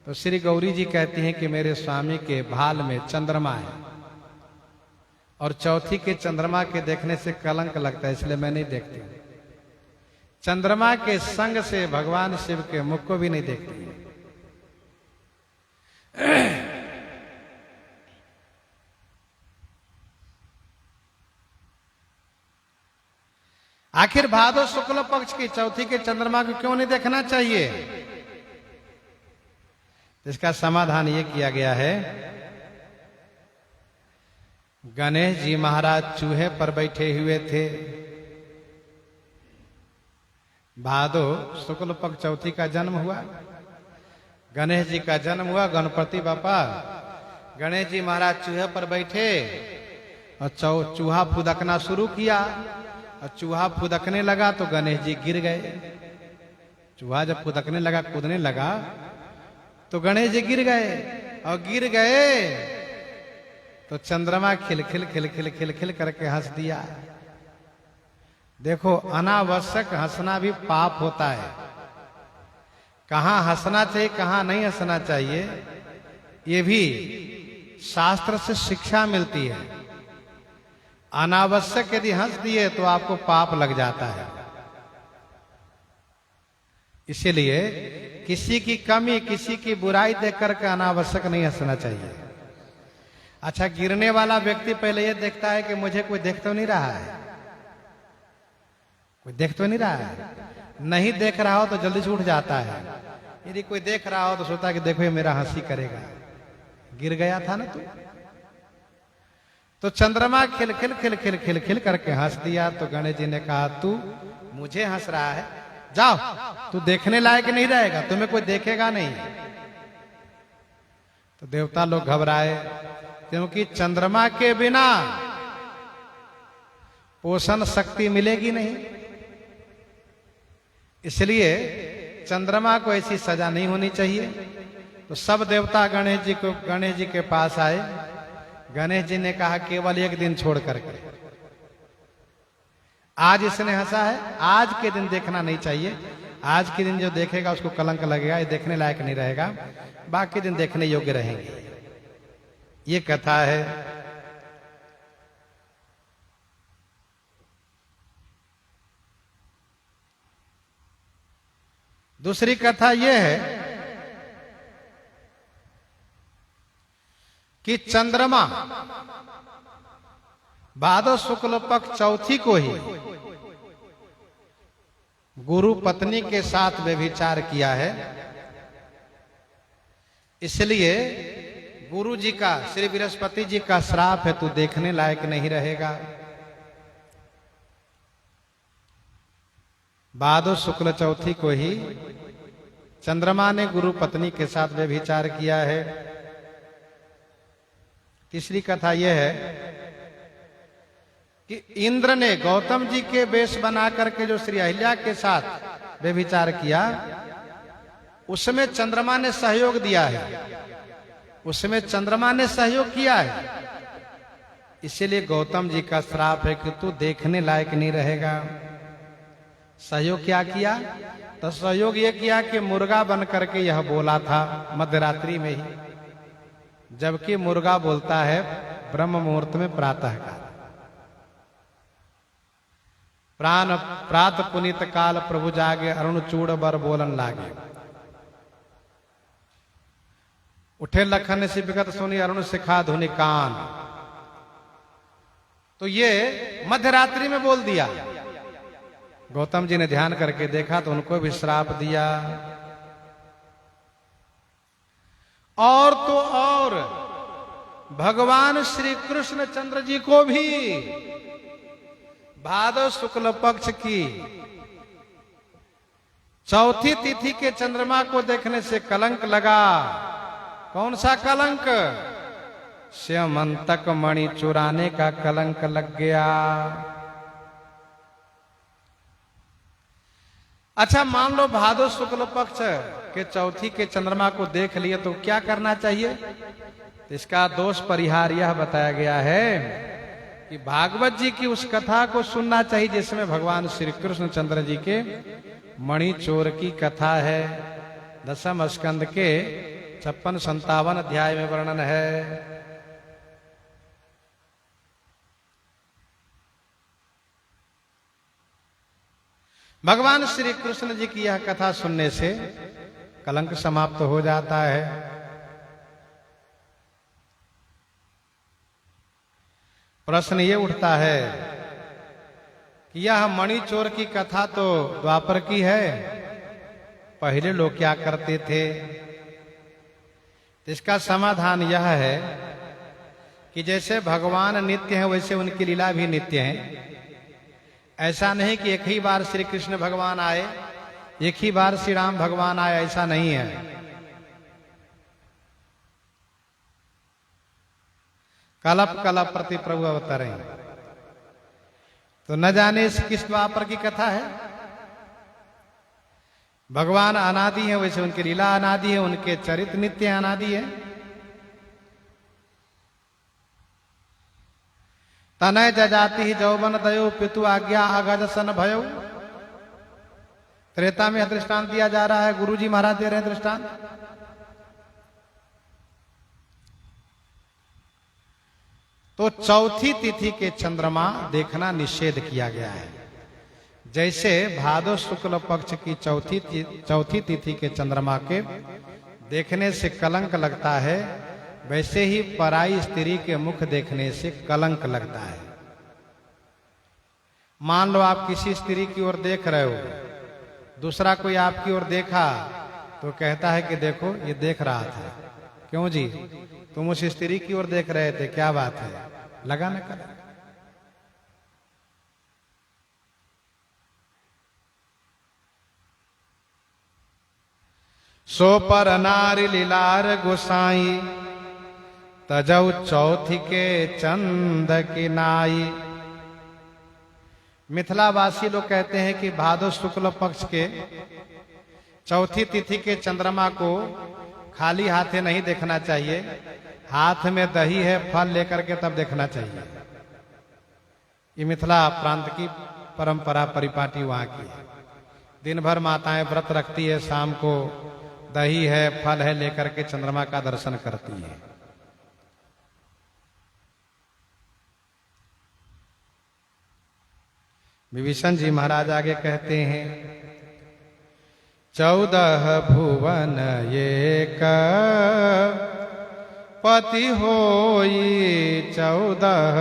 [SPEAKER 1] तो श्री गौरी जी कहती हैं कि मेरे स्वामी के भाल में चंद्रमा है और चौथी के चंद्रमा के देखने से कलंक लगता है, इसलिए मैं नहीं देखती। चंद्रमा के संग से भगवान शिव के मुख को भी नहीं देखती। आखिर भादो शुक्ल पक्ष की चौथी के चंद्रमा को क्यों नहीं देखना चाहिए? इसका समाधान ये किया गया है। गणेश जी महाराज चूहे पर बैठे हुए थे। भादो शुक्ल पक्ष चौथी का जन्म हुआ, गणेश जी का जन्म हुआ। गणपति बापा गणेश जी महाराज चूहे पर बैठे और चूहा फुदकना शुरू किया और चूहा फुदकने लगा तो गणेश जी गिर गए। चूहा जब फुदकने लगा, कूदने लगा तो गणेश जी गिर गए और गिर गए तो चंद्रमा खिल खिल खिल खिल खिल खिल करके हंस दिया। देखो, अनावश्यक हंसना भी पाप होता है। कहां हंसना चाहिए, कहां नहीं हंसना चाहिए, ये भी शास्त्र से शिक्षा मिलती है। अनावश्यक यदि हंस दिए तो आपको पाप लग जाता है। इसीलिए किसी की कमी, किसी की बुराई देख करके अनावश्यक नहीं हंसना चाहिए। अच्छा, गिरने वाला व्यक्ति पहले ये देखता है कि मुझे कोई देख तो नहीं रहा है, कोई देख तो नहीं रहा है। नहीं देख रहा हो तो जल्दी से उठ जाता है। यदि कोई देख रहा हो तो सोचता है कि देखो ये मेरा हंसी करेगा। गिर गया था ना तू। तो चंद्रमा खिल खिल खिल खिल खिल खिल करके हंस दिया तो गणेश जी ने कहा तू मुझे हंस रहा है, जाओ, तू देखने लायक नहीं रहेगा, तुम्हें कोई देखेगा नहीं। तो देवता लोग घबराए, क्योंकि चंद्रमा के बिना पोषण शक्ति मिलेगी नहीं। इसलिए चंद्रमा को ऐसी सजा नहीं होनी चाहिए। तो सब देवता गणेश जी के पास आए। गणेश जी ने कहा केवल एक दिन छोड़ करके, आज इसने हंसा है, आज के दिन देखना नहीं चाहिए। आज के दिन जो देखेगा उसको कलंक लगेगा, ये देखने लायक नहीं रहेगा, बाकी दिन देखने योग्य रहेंगे। ये कथा है। दूसरी कथा यह है कि चंद्रमा भादो शुक्ल पक्ष चौथी को ही गुरु पत्नी के साथ व्यभिचार किया है। इसलिए गुरु जी का, श्री बृहस्पति जी का श्राप है, तू देखने लायक नहीं रहेगा। भादो शुक्ल चौथी को ही चंद्रमा ने गुरु पत्नी के साथ व्यभिचार किया है। तीसरी कथा यह है कि इंद्र ने गौतम जी के वेश बना करके जो श्री अहिल्या के साथ व्यभिचार किया, उसमें चंद्रमा ने सहयोग दिया है, उसमें चंद्रमा ने सहयोग किया है। इसीलिए गौतम जी का श्राप है कि तू देखने लायक नहीं रहेगा। सहयोग क्या किया? तो सहयोग ये किया कि मुर्गा बन करके यह बोला था मध्यरात्रि में ही, जबकि मुर्गा बोलता है ब्रह्म मुहूर्त में प्रातः काल। प्राण प्रात पुनित काल प्रभु जागे, अरुण चूड़ बर बोलन लागे। उठे लखन से विगत सुनी, अरुण सिखा धुनि कान। तो ये मध्यरात्रि में बोल दिया। गौतम जी ने ध्यान करके देखा तो उनको भी श्राप दिया। और तो और भगवान श्री कृष्ण चंद्र जी को भी भादो शुक्ल पक्ष की चौथी तिथि के चंद्रमा को देखने से कलंक लगा। कौन सा कलंक? स्यमंतक मणि चुराने का कलंक लग गया। अच्छा, मान लो भादो शुक्ल पक्ष के चौथी के चंद्रमा को देख लिए तो क्या करना चाहिए? तो इसका दोष परिहार यह बताया गया है कि भागवत जी की उस कथा को सुनना चाहिए जिसमें भगवान श्री कृष्ण चंद्र जी के मणि चोर की कथा है। दसम स्कंद के 56-57 अध्याय में वर्णन है। भगवान श्री कृष्ण जी की यह कथा सुनने से कलंक समाप्त हो जाता है। प्रश्न ये उठता है कि यह मणि चोर की कथा तो द्वापर की है, पहले लोग क्या करते थे? इसका समाधान यह है कि जैसे भगवान नित्य हैं वैसे उनकी लीला भी नित्य है। ऐसा नहीं कि एक ही बार श्री कृष्ण भगवान आए, एक ही बार श्री राम भगवान आए, ऐसा नहीं है। कलप कलप प्रति प्रभु अवतरे। तो न जाने किस द्वापर की कथा है। भगवान अनादि है, वैसे उनकी लीला अनादि है, उनके चरित्र नित्य अनादि है। तनय जजाति ही जौवन दयो, पितु आज्ञा अगज सन भयो। त्रेता में दृष्टांत दिया जा रहा है, गुरुजी महाराज दे रहे हैं दृष्टांत। तो चौथी तिथि के चंद्रमा देखना निषेध किया गया है। जैसे भादो शुक्ल पक्ष की चौथी तिथि के चंद्रमा के देखने से कलंक लगता है, वैसे ही पराई स्त्री के मुख देखने से कलंक लगता है। मान लो आप किसी स्त्री की ओर देख रहे हो, दूसरा कोई आपकी ओर देखा तो कहता है कि देखो ये देख रहा था। क्यों जी? तुम उस स्त्री की ओर देख रहे थे, क्या बात है? लगा न कलंक। सो पर नारी लीलार गोसाई, तजौ चौथी के चंद की नाई। मिथिलावासी लोग कहते हैं कि भादो शुक्ल पक्ष के चौथी तिथि के चंद्रमा को खाली हाथे नहीं देखना चाहिए, हाथ में दही है, फल लेकर के तब देखना चाहिए। ये मिथिला प्रांत की परंपरा परिपाटी वहां की है। दिन भर माताएं व्रत रखती है, शाम को दही है, फल है लेकर के चंद्रमा का दर्शन करती है। विभीषण जी महाराज आगे कहते हैं 14 भुवन एक पति होई, 14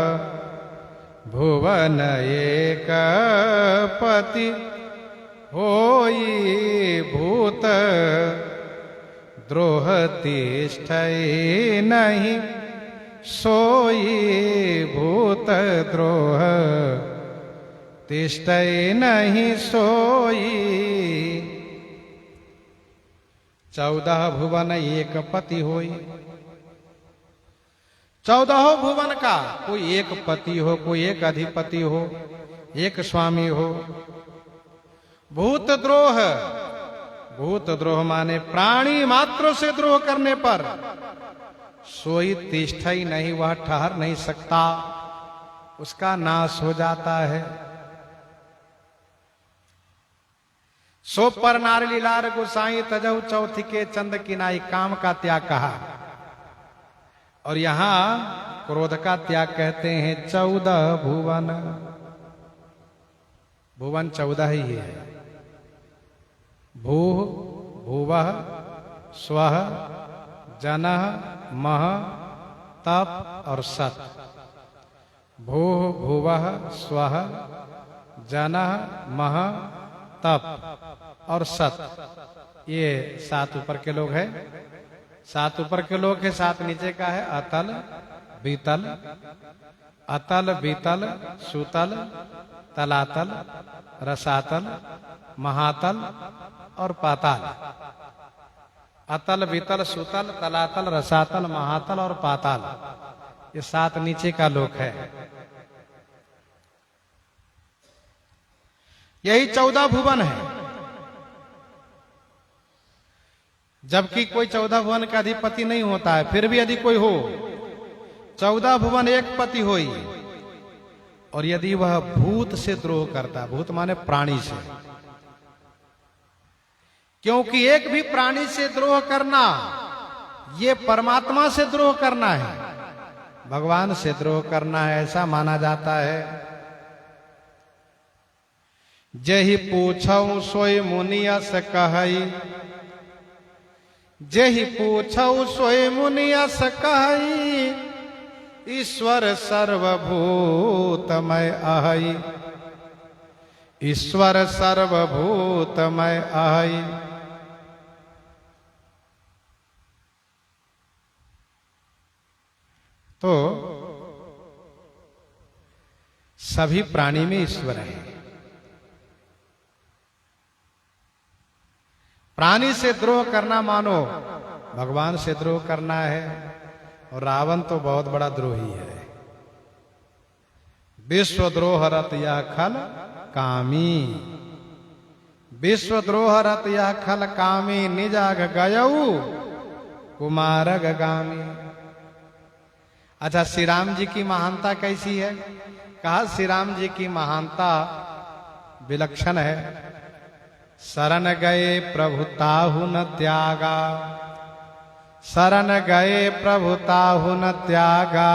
[SPEAKER 1] भुवन एक पति होई, भूत द्रोह तिष्ठै नहीं सोई, भूत द्रोह तिष्ठै नहीं सोई। 14 भुवन एक पति होई, 14 भुवन का कोई एक पति हो, कोई एक अधिपति हो, एक स्वामी हो। भूत द्रोह, भूत द्रोह माने प्राणी मात्र से द्रोह करने पर सोई तिष्ठ ही नहीं, वह ठहर नहीं सकता, उसका नाश हो जाता है। सो पर नारी लीलार गोसाई तजहु चौथी के चंद किनाई, काम का त्याग कहा। और यहां क्रोध का त्याग कहते हैं 14 भुवन, भुवन 14 ही है। भू भुवः स्वः जनः मह तप और सत। भू भुवः स्वः जनः मह तप और सत, ये 7 ऊपर के लोग हैं। 7 ऊपर के लोग हैं, 7 नीचे का है। अतल बीतल, अतल बीतल सुतल तलातल रसातल महातल और पाताल। अतल बीतल सुतल तलातल रसातल महातल और पाताल, ये 7 नीचे का लोक है। यही 14 भुवन है। जबकि कोई 14 भुवन का अधिपति नहीं होता है, फिर भी यदि कोई हो 14 भुवन एक पति होई, और यदि वह भूत से द्रोह करता, भूत माने प्राणी से, क्योंकि एक भी प्राणी से द्रोह करना ये परमात्मा से द्रोह करना है, भगवान से द्रोह करना है, ऐसा माना जाता है। जेहि पूछऊ सोई मुनियस कहई, जेहि पूछऊ सोई मुनियस कहई, ईश्वर सर्वभूतमय अहई, ईश्वर सर्वभूतमय अहई। तो सभी प्राणी में ईश्वर है। प्राणी से द्रोह करना मानो भगवान से द्रोह करना है, और रावण तो बहुत बड़ा द्रोही है। विश्व द्रोह रत यह खल कामी, विश्व द्रोह रत यह खल कामी, निजाग गयऊ कुमारग गामी। अच्छा, श्री राम जी की महानता कैसी है? कहा श्री राम जी की महानता विलक्षण है। शरण गए प्रभु ताहु न त्यागा, शरण गए प्रभु ताहु न त्यागा,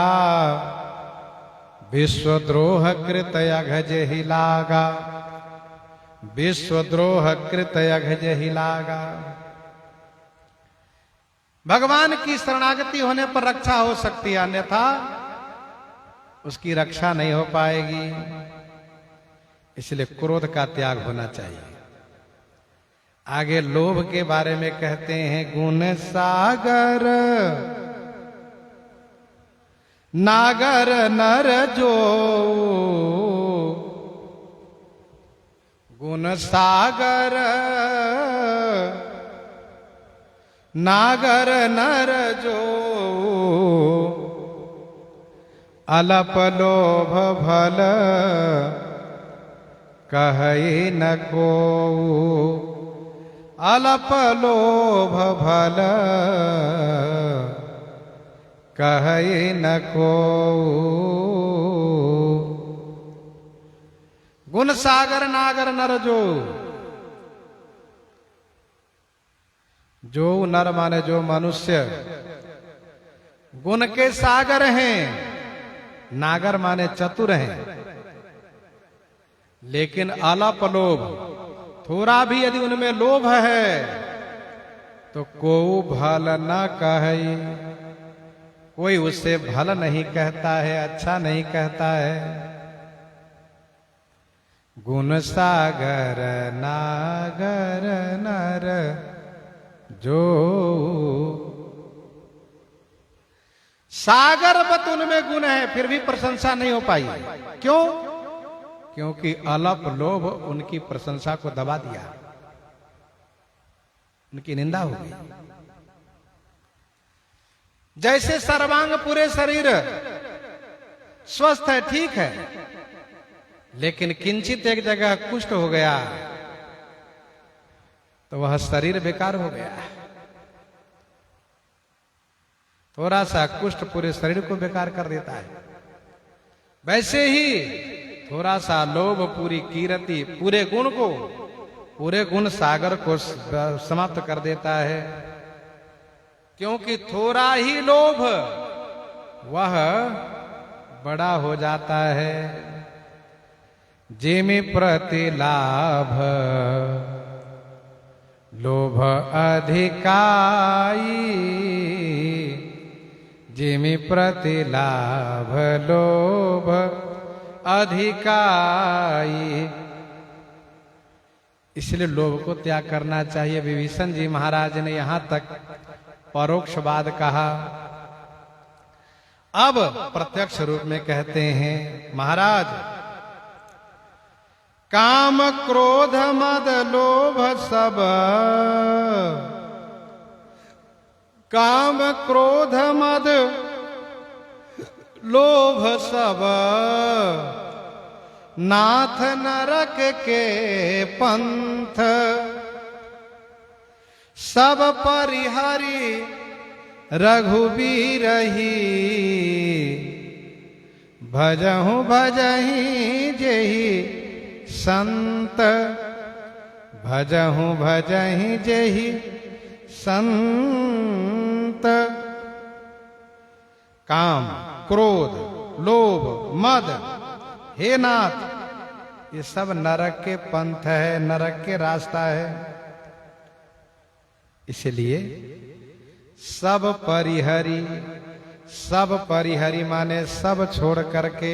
[SPEAKER 1] विश्वद्रोह कृत अघज ही लागा, विश्वद्रोह कृत अघज ही लागा। भगवान की शरणागति होने पर रक्षा हो सकती है, अन्यथा उसकी रक्षा नहीं हो पाएगी। इसलिए क्रोध का त्याग होना चाहिए। आगे लोभ के बारे में कहते हैं, गुण सागर नागर नर जो, गुण सागर नागर नर जो, अलप लोभ भल कहई न को, अलप लोभ भल कहई न को। गुण सागर नागर नर जो, जो नर माने जो मनुष्य गुण के सागर हैं, नागर माने चतुर हैं, लेकिन अलप लोभ थोड़ा भी यदि उनमें लोभ है तो को भल न कहे, कोई उससे भल नहीं कहता है, अच्छा नहीं कहता है। गुण सागर नागर नर जो, सागर बत उनमें गुण है फिर भी प्रशंसा नहीं हो पाई। क्यों? क्योंकि अलप लोभ उनकी प्रशंसा को दबा दिया, उनकी निंदा हो गई। जैसे सर्वांग पूरे शरीर स्वस्थ है, ठीक है, लेकिन किंचित एक जगह कुष्ठ हो गया तो वह शरीर बेकार हो गया। थोड़ा सा कुष्ठ पूरे शरीर को बेकार कर देता है। वैसे ही थोड़ा सा लोभ पूरी कीर्ति, पूरे गुण को, पूरे गुण सागर को समाप्त कर देता है। क्योंकि थोड़ा ही लोभ वह बड़ा हो जाता है। जिमि प्रति लाभ लोभ अधिकाई, जिमि प्रति लाभ लोभ अधिकाई। इसलिए लोभ को त्याग करना चाहिए। विभीषण जी महाराज ने यहां तक परोक्षवाद कहा, अब प्रत्यक्ष रूप में कहते हैं महाराज, काम क्रोध मद लोभ सब, काम क्रोध मद लोभ सब, नाथ नरक के पंथ, सब परिहरि रघुबीर ही, भजहु भजहि जेहि संत, भजहु भजहि जेहि संत। काम क्रोध लोभ मद, हे नाथ, ये सब नरक के पंथ है, नरक के रास्ता है। इसलिए सब परिहरि, सब परिहरि माने सब छोड़ करके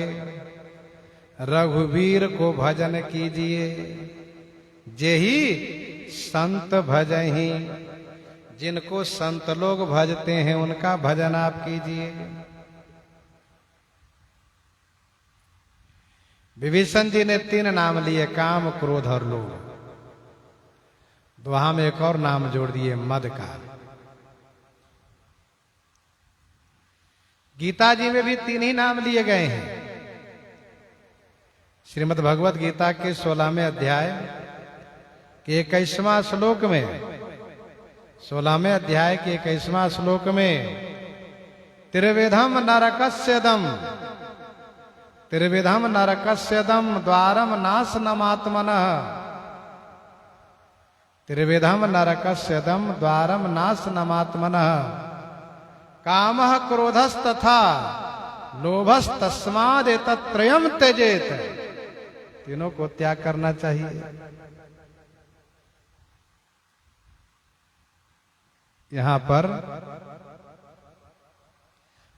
[SPEAKER 1] रघुवीर को भजन कीजिए। जेहि संत भजहि, जिनको संत लोग भजते हैं उनका भजन आप कीजिए। विभीषण जी ने 3 नाम लिए, काम क्रोध और लोभ। दोहा में एक और नाम जोड़ दिए, मद का। गीता जी में भी 3 ही नाम लिए गए हैं। श्रीमद् भगवत गीता के 16वें अध्याय के 21वां श्लोक में, 16वें अध्याय के 21वां श्लोक में, त्रिविधम नरकस्यदम, त्रिविधम नरकस्यदम द्वारम नाशनमात्मनः, त्रिविधम नरकस्यदम द्वारम नाशनमात्मनः, कामः क्रोधस्तथा लोभस्तस्माद् एतत्त्रयम् त्यजेत। तीनों को त्याग करना चाहिए। यहां पर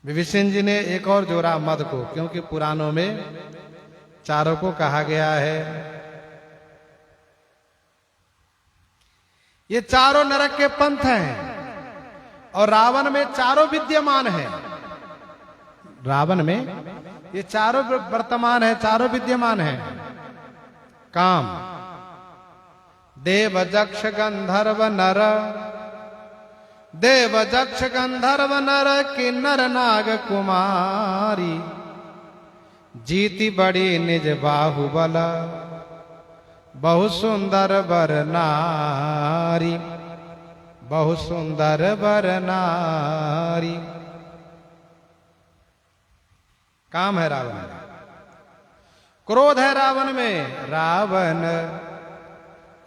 [SPEAKER 1] विभीषण जी ने एक और जोड़ा मद को, क्योंकि पुराणों में चारों को कहा गया है। ये चारों नरक के पंथ हैं और रावण में चारों विद्यमान हैं। रावण में ये चारों वर्तमान है, चारों विद्यमान हैं। काम देव जक्ष गंधर्व नर, देव जक्ष गंधर्व नर किन्नर नाग कुमारी, जीति बड़ी निज बाहुबल बहु सुंदर बर नारी, बहु सुंदर बर नारी। काम है रावण में, क्रोध है रावण में। रावण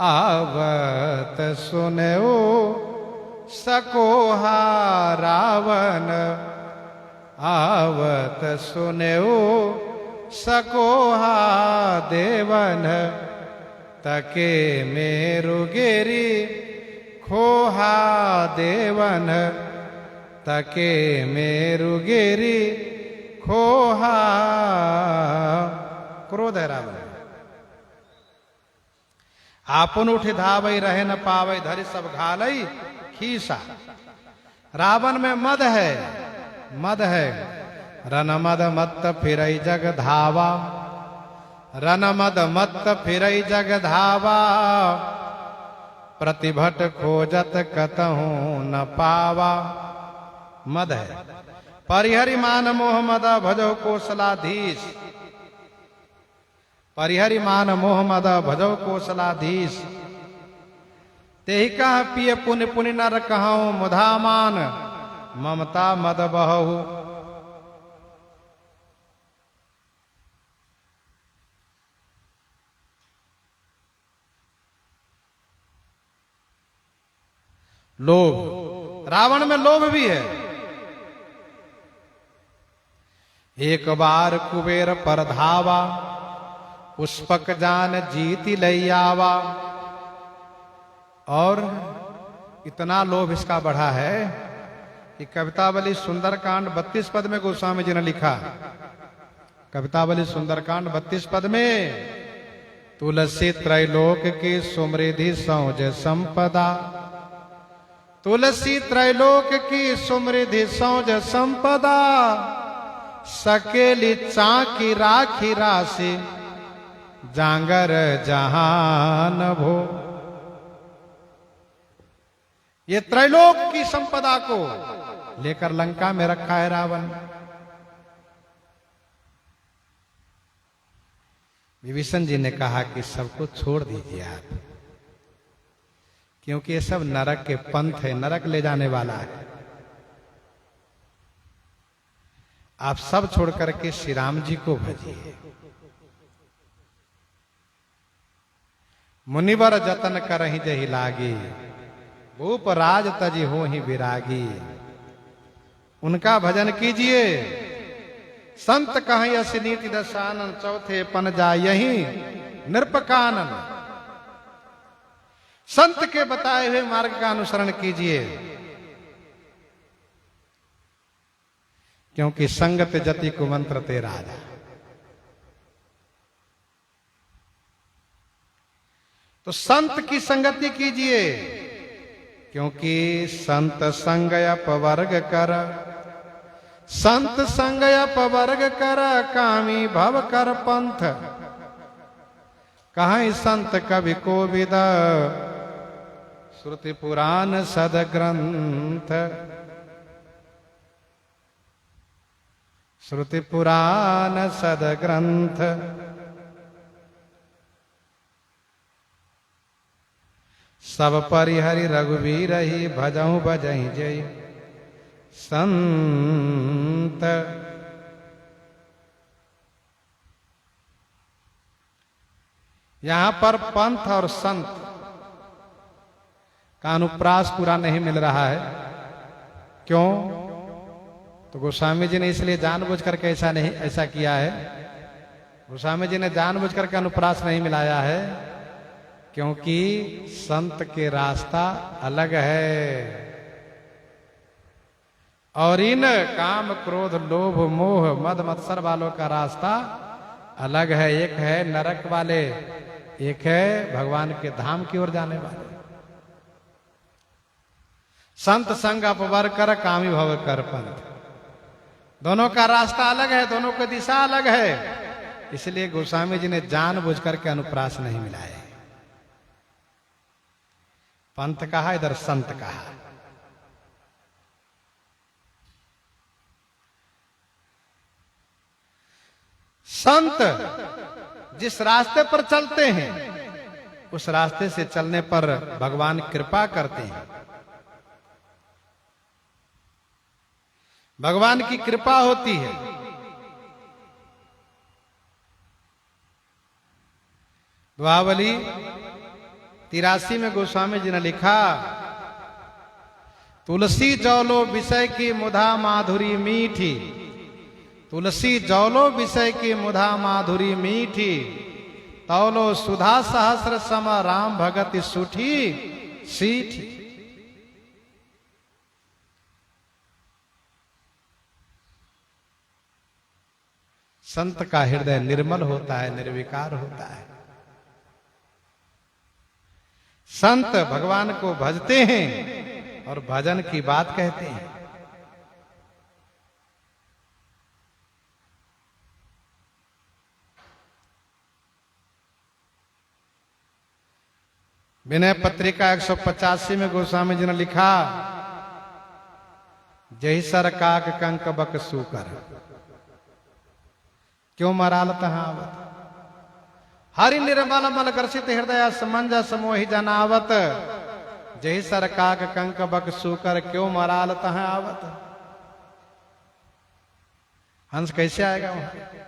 [SPEAKER 1] आवत सुनो सकोहा, रावण आवत सुनो सकोहा, देवन तके मेरुगिरी खोहा देवन, तके मेरुगिरी खोहा। क्रोध है रावण। आपन उठ धावई रहे न पावई, धरि सब घालई खीसा। रावण में मद है, मद है। रन मद मत्त फिरई जग धावा, रन मद मत्त फिरई जग धावा। प्रतिभट खोजत कतहूं न पावा। मद है। परिहरि मान मोह मद भजो कोसलाधीश, परिहरि मान मोह मद भजो कोसलाधीश। तेहि कह पिय पुनि पुनि नर कहूं, मुधा मान ममता मद बहु। लोभ, रावण में लोभ भी है। एक बार कुबेर पर धावा, पुष्पक जान जीति लैयावा। और इतना लोभ इसका बढ़ा है कि कवितावली सुंदरकांड 32 पद में गोस्वामी जी ने लिखा। कवितावली सुंदरकांड 32 पद में, तुलसी त्रैलोक की सुमृद्धि सौज संपदा, तुलसी त्रैलोक की सुमृद्धि सौज संपदा। सकेली चाकी राखी राशि, जांगर जहान भो। ये त्रैलोक की संपदा को लेकर लंका में रखा है रावण। विभीषण जी ने कहा कि सबको छोड़ दीजिए आप, क्योंकि ये सब नरक के पंथ है, नरक ले जाने वाला है। आप सब छोड़ करके श्री राम जी को भजिए। मुनिवर जतन करहि जहि लागी, भूप राज तजी हो ही विरागी। उनका भजन कीजिए। संत कहीं अस नीति दशानन, चौथे पन जा यही नृपकानन। संत के बताए हुए मार्ग का अनुसरण कीजिए, क्योंकि संगत जति कुमंत्र ते राजा। तो संत की संगति कीजिए, क्योंकि संत संग अपवर्ग कर, संत संग अपवर्ग कर। कामी भव कर पंथ, कहीं संत कवि को विद। श्रुति पुराण सद ग्रंथ, श्रुति पुराण सद ग्रंथ। सब परिहरि रघुवीर ही, भजहु भजहि जय संत। यहां पर पंथ और संत का अनुप्रास पूरा नहीं मिल रहा है। क्यों? तो गोस्वामी जी ने इसलिए जानबूझ करके ऐसा किया है। गोस्वामी जी ने जानबूझ करके अनुप्रास नहीं मिलाया है, क्योंकि संत के रास्ता अलग है और इन काम क्रोध लोभ मोह मद मत्सर वालों का रास्ता अलग है। एक है नरक वाले, एक है भगवान के धाम की ओर जाने वाले। संत संग अपवर कर, कामी भव कर पंथ। दोनों का रास्ता अलग है, दोनों की दिशा अलग है। इसलिए गोस्वामी जी ने जानबूझ करके अनुप्रास नहीं मिलाया। पंथ कहा, इधर संत कहा। संत जिस रास्ते पर चलते हैं उस रास्ते से चलने पर भगवान कृपा करते हैं। भगवान की कृपा होती है। दुआवली 83 में गोस्वामी जी ने लिखा, तुलसी जौलो विषय की मुधा माधुरी मीठी, तुलसी जौलो विषय की मुधा माधुरी मीठी, तौलो सुधा सहस्र सम राम भगति सुठी सीठी। संत का हृदय निर्मल होता है, निर्विकार होता है। संत भगवान को भजते हैं और भजन की बात कहते हैं। विनय पत्रिका 185 में गोस्वामी जी ने लिखा, जही सर काक कंक बक सूकर, क्यों मराल तहावत, हरि निर्मल मल ग्रसित हृदय समंजस मोहि जनावत, जही सर काक कंक बक सूकर, क्यों मराल तहावत। हंस कैसे आएगा वहां?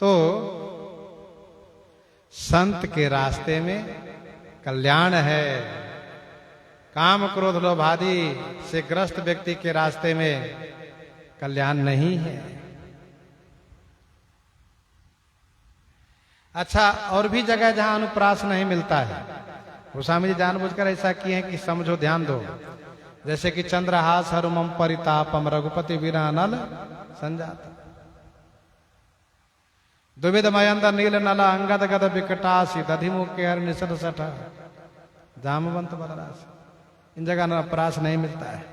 [SPEAKER 1] तो संत के रास्ते में कल्याण है। काम क्रोध लोभ आदि से ग्रस्त व्यक्ति के रास्ते में कल्याण नहीं है। अच्छा, और भी जगह जहां अनुप्रास नहीं मिलता है, गोस्वामी जी जानबूझकर ऐसा किए हैं कि समझो, ध्यान दो। जैसे कि चंद्रहास हरुमम परितापम रघुपति वीरा नल संजात, दुविध मयंद नील नला अंगद गद विकटासी, दधिमुख के हर निसट सठ जामवंत बलरास। इन जगह अनुप्रास नहीं मिलता है।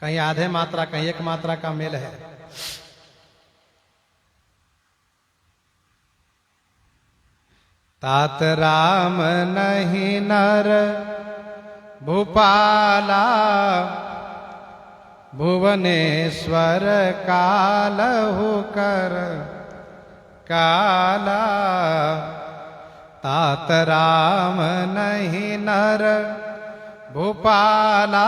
[SPEAKER 1] कहीं आधे मात्रा, कहीं एक मात्रा का मेल है। तात राम नहीं नर भूपाला, भुवनेश्वर कालहु कर काला, तात राम नहीं नर भूपाला,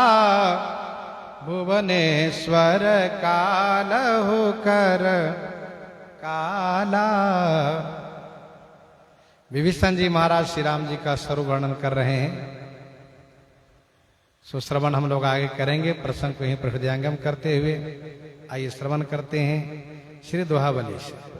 [SPEAKER 1] भुवनेश्वर कालहु कर काला। विभीषण जी महाराज श्री राम जी का स्वरूप वर्णन कर रहे हैं। सो श्रवण हम लोग आगे करेंगे। प्रसंग को यहीं पर हृदयंगम करते हुए आइए श्रवण करते हैं श्री दोहावली से।